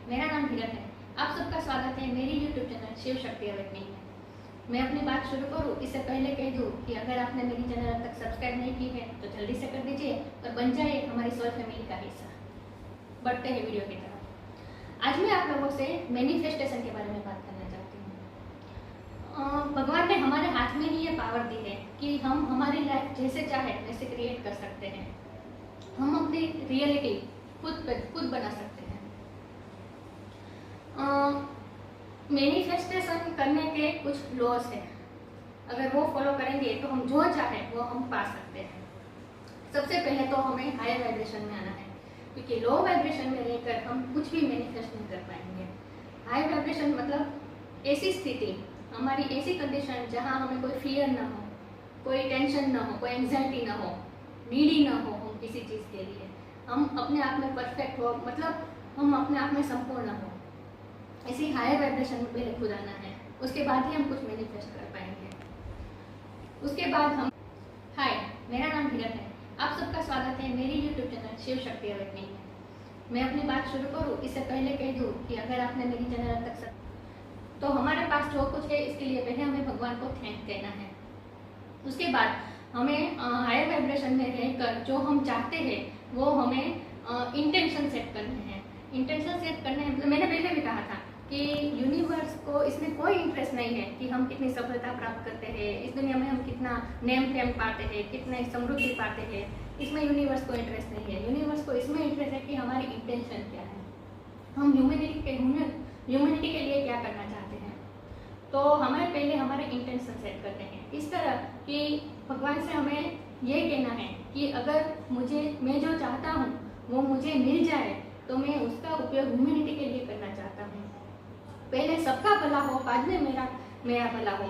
मेरा नाम हिरन है। आप सबका स्वागत है मेरी YouTube channel Shiv Shakti awakening में। मैं अपनी बात शुरू करूँ इससे पहले कह दूँ कि अगर आपने मेरी चैनल अब तक सब्सक्राइब नहीं की है तो जल्दी से कर दीजिए और बन जाए हमारी सोल फैमिली का हिस्सा। बढ़ते हैं वीडियो की तरफ। आज मैं आप लोगों से मैनिफेस्टेशन के बारे में बात करना चाहती हूँ। भगवान ने हमारे हाथ में ही ये पावर दी है कि हम हमारी लाइफ जैसे चाहे वैसे क्रिएट कर सकते हैं। हम अपनी रियलिटी खुद बना सकते हैं। मैनिफेस्टेशन करने के कुछ लॉस हैं, अगर वो फॉलो करेंगे तो हम जो चाहे वो हम पा सकते हैं। सबसे पहले तो हमें हाई वाइब्रेशन में आना है, क्योंकि लो वाइब्रेशन में रहकर हम कुछ भी मैनिफेस्ट नहीं कर पाएंगे। हाई वाइब्रेशन मतलब ऐसी स्थिति, हमारी ऐसी कंडीशन जहाँ हमें कोई फियर ना हो, कोई टेंशन ना हो, कोई एंजाइटी ना हो, नीडी ना हो हम किसी चीज़ के लिए, हम अपने आप में परफेक्ट हो, मतलब हम अपने आप में संपूर्ण हो। ऐसी हायर वाइब्रेशन में पहले खुद आना है, उसके बाद ही हम कुछ मैनिफेस्ट कर पाएंगे। उसके बाद हम हाय, मेरा नाम हिरन है। आप सबका स्वागत है मेरी YouTube channel Shiv Shakti awakening में। मैं अपनी बात शुरू करूँ इससे पहले कह दूँ कि अगर आपने मेरी चैनल अब तक तो हमारे पास जो कुछ है इसके लिए पहले हमें भगवान को थैंक कहना है। उसके बाद हमें हायर वाइब्रेशन में रहकर जो हम चाहते हैं वो हमें इंटेंशन सेट करने हैं। इंटेंशन सेट करने हैं, मैंने पहले भी कहा था कि यूनिवर्स को इसमें कोई इंटरेस्ट नहीं है कि हम कितनी सफलता प्राप्त करते हैं, इस दुनिया में हम कितना नेम फेम पाते हैं, कितने समृद्धि पाते हैं, इसमें यूनिवर्स को इंटरेस्ट नहीं है। यूनिवर्स को इसमें इंटरेस्ट है कि हमारी इंटेंशन क्या है, हम ह्यूमैनिटी के लिए क्या करना चाहते हैं। तो हमें पहले हमारे इंटेंशन सेट करते हैं इस तरह कि भगवान से हमें ये कहना है कि अगर मैं जो चाहता हूँ वो मुझे मिल जाए तो मैं उसका उपयोग ह्यूमैनिटी के लिए करना चाहता हूँ। पहले सबका भला हो, बाद में मेरा भला हो।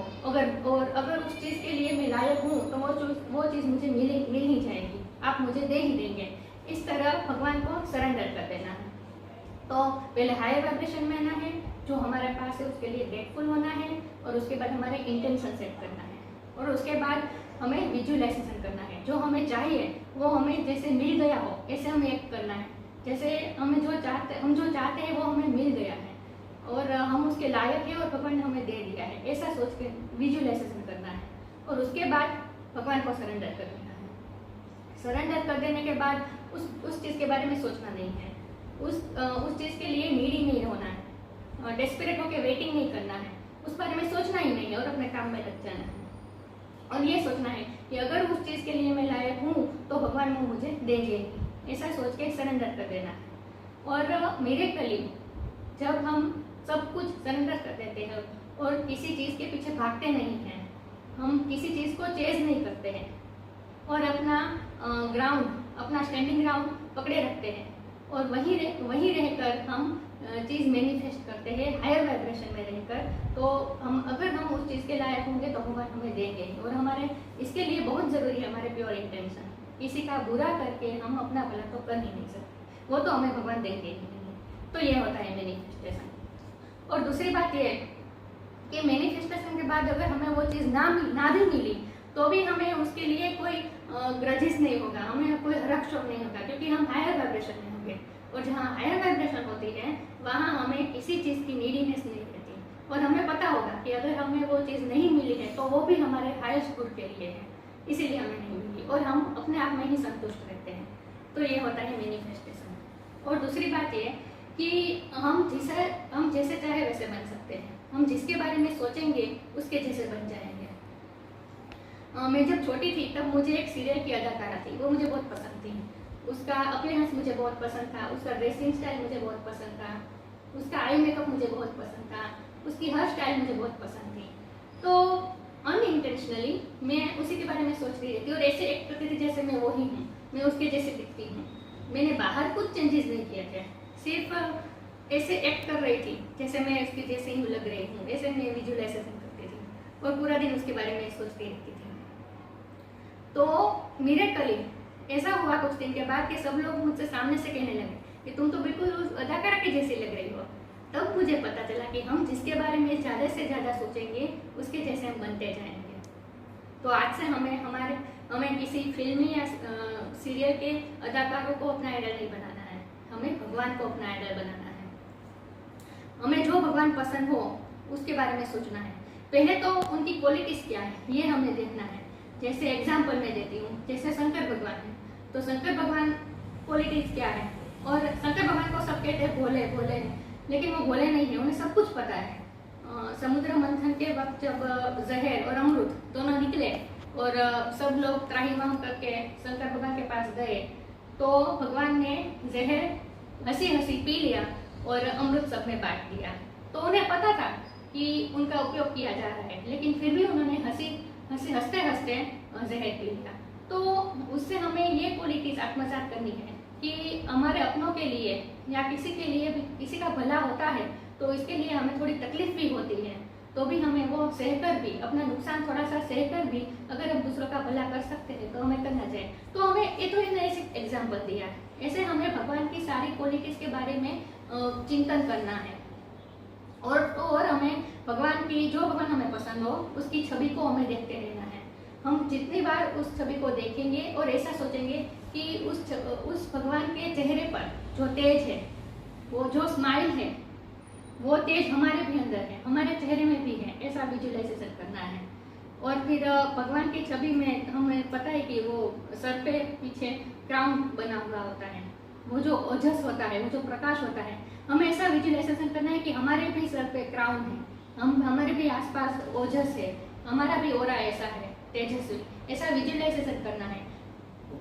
अगर उस चीज़ के लिए मैं लायक हूँ तो वो चीज़ मुझे मिल ही जाएगी, आप मुझे दे ही देंगे। इस तरह भगवान को सरेंडर कर देना है। तो पहले हायर वाइब्रेशन में आना है, जो हमारे पास है उसके लिए ग्रेटफुल होना है, और उसके बाद हमारे इंटेंशन सेट करना है, और उसके बाद हमें विजुअलाइजेशन करना है। जो हमें चाहिए वो हमें जैसे मिल गया हो ऐसे हमें एक्ट करना है। जैसे हम जो चाहते हैं वो हमें मिल गया है और हम उसके लायक हैं और भगवान ने हमें दे दिया है, ऐसा सोच के विजुअलाइजेशन करना है। और उसके बाद भगवान को सरेंडर कर देना है। सरेंडर कर देने के बाद उस चीज़ के बारे में सोचना नहीं है, उस चीज़ के लिए नीडी नहीं होना है, डेस्परेट होकर वेटिंग नहीं करना है, उस बारे में सोचना ही नहीं है और अपने काम में लग जाना है। और ये सोचना है कि अगर उस चीज़ के लिए मैं लायक हूँ तो भगवान वो मुझे दे देंगे, ऐसा सोच के सरेंडर कर देना है। और मेरे कलीग, जब हम सब कुछ सरेंडर कर देते हैं और किसी चीज़ के पीछे भागते नहीं हैं, हम किसी चीज़ को चेज नहीं करते हैं और अपना स्टैंडिंग ग्राउंड पकड़े रखते हैं और वहीं रहकर हम चीज़ मैनिफेस्ट करते हैं हायर वाइब्रेशन में रहकर, तो अगर हम उस चीज़ के लायक होंगे तो भगवान हमें देंगे। और हमारे इसके लिए बहुत ज़रूरी है हमारे प्योर इंटेंशन। किसी का बुरा करके हम अपना भला तो कर ही नहीं सकते, वो तो हमें भगवान देंगे ही नहीं। तो ये होता है मैनिफेस्टेशन। और दूसरी बात ये है कि मैनिफेस्टेशन के बाद अगर हमें वो चीज़ ना भी मिली तो भी हमें उसके लिए कोई ग्रजेस नहीं होगा, हमें कोई हरख शोक नहीं होगा, क्योंकि हम हायर वाइब्रेशन में होंगे। और जहाँ हायर वाइब्रेशन होती है वहाँ हमें किसी चीज़ की नीडीनेस नहीं रहती, और हमें पता होगा कि अगर हमें वो चीज़ नहीं मिली है तो वो भी हमारे हाईएस्ट गुड के लिए है, इसीलिए हमें नहीं मिली, और हम अपने आप में ही संतुष्ट रहते हैं। तो ये होता है मैनिफेस्टेशन। और दूसरी बात ये कि हम जैसे चाहे वैसे बन सकते हैं। हम जिसके बारे में सोचेंगे उसके जैसे बन जाएंगे। मैं जब छोटी थी तब मुझे एक सीरियल की अदाकारा थी, वो मुझे बहुत पसंद थी। उसका अपीयरेंस मुझे बहुत पसंद था, उसका ड्रेसिंग स्टाइल मुझे बहुत पसंद था, उसका आई मेकअप मुझे बहुत पसंद था, उसकी हेयर स्टाइल मुझे बहुत पसंद थी। तो अनइंटेंशनली मैं उसी के बारे में सोचती रहती और ऐसे एक्ट करती थी जैसे मैं वही हूँ, मैं उसके जैसे दिखती हूँ। मैंने बाहर कुछ चेंजेस नहीं किया था, सिर्फ ऐसे एक्ट कर रही थी जैसे मैं उसके जैसे ही लग रही हूँ, ऐसे मैं विजुअलाइजेशन करती थी और पूरा दिन उसके बारे में सोचती रहती थी। तो मेरे कलीग ऐसा हुआ कुछ दिन के बाद कि सब लोग मुझसे सामने से कहने लगे कि तुम तो बिल्कुल उस अदाकारा के जैसे लग रही हो। तब मुझे पता चला कि हम जिसके बारे में ज़्यादा से ज़्यादा सोचेंगे उसके जैसे हम बनते जाएंगे। तो आज से हमें किसी फिल्मी या सीरियल के अदाकारों को अपना आइडल नहीं बनाना है, हमें भगवान को अपना आइडल बनाना है। हमें जो भगवान पसंद हो उसके बारे में सोचना है। पहले तो उनकी क्वालिटीज क्या है ये हमें देखना है। जैसे एग्जाम्पल मैं देती हूँ, जैसे शंकर भगवान है, तो शंकर भगवान क्वालिटीज क्या है। और शंकर भगवान को सब कहते हैं भोले भोले हैं, लेकिन वो भोले नहीं है, उन्हें सब कुछ पता है। समुद्र मंथन के वक्त जब जहर और अमृत दोनों निकले और सब लोग त्राहिमाम करके शंकर भगवान के पास गए, तो भगवान ने जहर हंसी हंसी पी लिया और अमृत सब में बांट दिया। तो उन्हें पता था कि उनका उपयोग किया जा रहा है, लेकिन फिर भी उन्होंने हंसते हंसते जहर पी लिया। तो उससे हमें ये क्वालिटीज आत्मसात करनी है कि हमारे अपनों के लिए या किसी के लिए भी किसी का भला होता है तो इसके लिए हमें थोड़ी तकलीफ भी होती है, तो भी हमें वो सहकर भी अपना नुकसान थोड़ा सा सहकर भी अगर हम दूसरों का भला कर सकते हैं तो हमें करना चाहिए। तो हमें ये तो ऐसे एग्जाम्पल दिया है, ऐसे हमें भगवान की सारी क्वालिटीज के बारे में चिंतन करना है। और हमें भगवान की जो भगवान हमें पसंद हो उसकी छवि को हमें देखते रहना है। हम जितनी बार उस छवि को देखेंगे और ऐसा सोचेंगे कि उस भगवान के चेहरे पर जो तेज है, वो जो स्माइल है, वो तेज हमारे भी अंदर है, हमारे चेहरे में भी है, ऐसा विजुअलाइजेशन करना है। और फिर भगवान की छवि में हमें पता है कि वो सर पे पीछे क्राउन बना हुआ होता है, वो जो ओजस होता है, वो जो प्रकाश होता है, हमें ऐसा विजुअलाइजेशन करना है कि हमारे भी सर पे क्राउन है, हमारे भी आसपास ओजस है, हमारा भी ओरा ऐसा है तेजस्वी, ऐसा विजुअलाइजेशन करना है।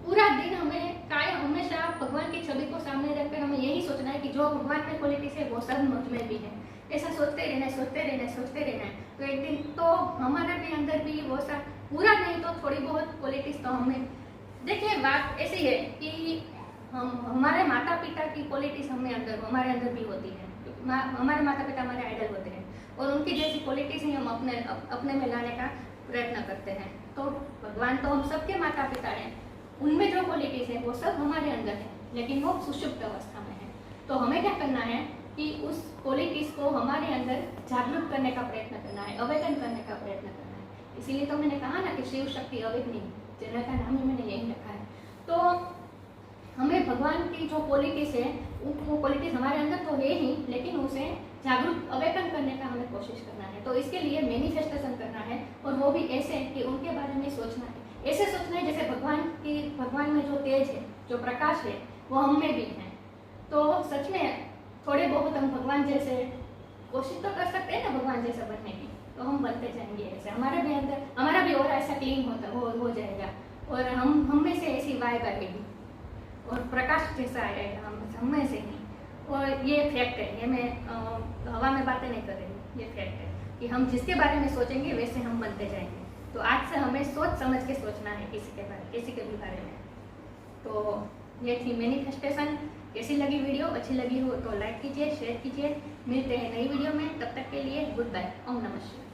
पूरा दिन हमें हमेशा भगवान की छवि को सामने रखकर हमें यही सोचना है कि जो भगवान में क्वालिटीज है वो सब मुझ में भी है। ऐसा सोचते रहना है। तो एक दिन तो हमारे भी अंदर भी वो सब पूरा नहीं तो थोड़ी बहुत क्वालिटीज तो हमें। देखिए बात ऐसी है कि हमारे माता पिता की क्वालिटीज हमारे अंदर भी होती है। हमारे माता पिता हमारे आइडल होते हैं और उनकी जैसी क्वालिटीज ही हम अपने में लाने का प्रयत्न करते हैं। तो भगवान तो हम सबके माता पिता हैं, उनमें जो क्वालिटीज है वो सब हमारे अंदर है, लेकिन वो सुषुप्त अवस्था में है। तो हमें क्या करना है कि उस क्वालिटीज को हमारे अंदर जागरूक करने का प्रयत्न करना है, अवेकन करने का प्रयत्न करना है। इसीलिए तो मैंने कहा ना कि शिव शक्ति अवेकनिंग, चैनल का नाम ही मैंने यही रखा है। तो हमें भगवान की जो क्वालिटीज है वो क्वालिटीज हमारे अंदर तो है ही, लेकिन उसे जागरूक अवेकन करने का हमें कोशिश करना है। तो इसके लिए मैनिफेस्टेशन करना है, और वो भी ऐसे कि उनके बारे में सोचना है, ऐसे सोचना है जैसे भगवान में जो तेज है, जो प्रकाश है, वो हम में भी है। तो सच में थोड़े बहुत हम भगवान जैसे कोशिश तो कर सकते हैं ना भगवान जैसा बनने की, तो हम बनते जाएंगे। ऐसे हमारा भी और ऐसा क्लीन हो जाएगा, और हम में से ऐसी वाइब आएगी और प्रकाश जैसा आएगा हम में से ही। और ये फैक्ट है, ये मैं हवा में बातें नहीं कर रही, ये फैक्ट है कि हम जिसके बारे में सोचेंगे वैसे हम बनते जाएंगे। तो आज से हमें सोच समझ के सोचना है किसी के भी बारे में। तो ये थी मैनिफेस्टेशन। कैसी लगी वीडियो? अच्छी लगी हो तो लाइक कीजिए, शेयर कीजिए। मिलते हैं नई वीडियो में, तब तक के लिए गुड बाय। ओम नमः शिवाय।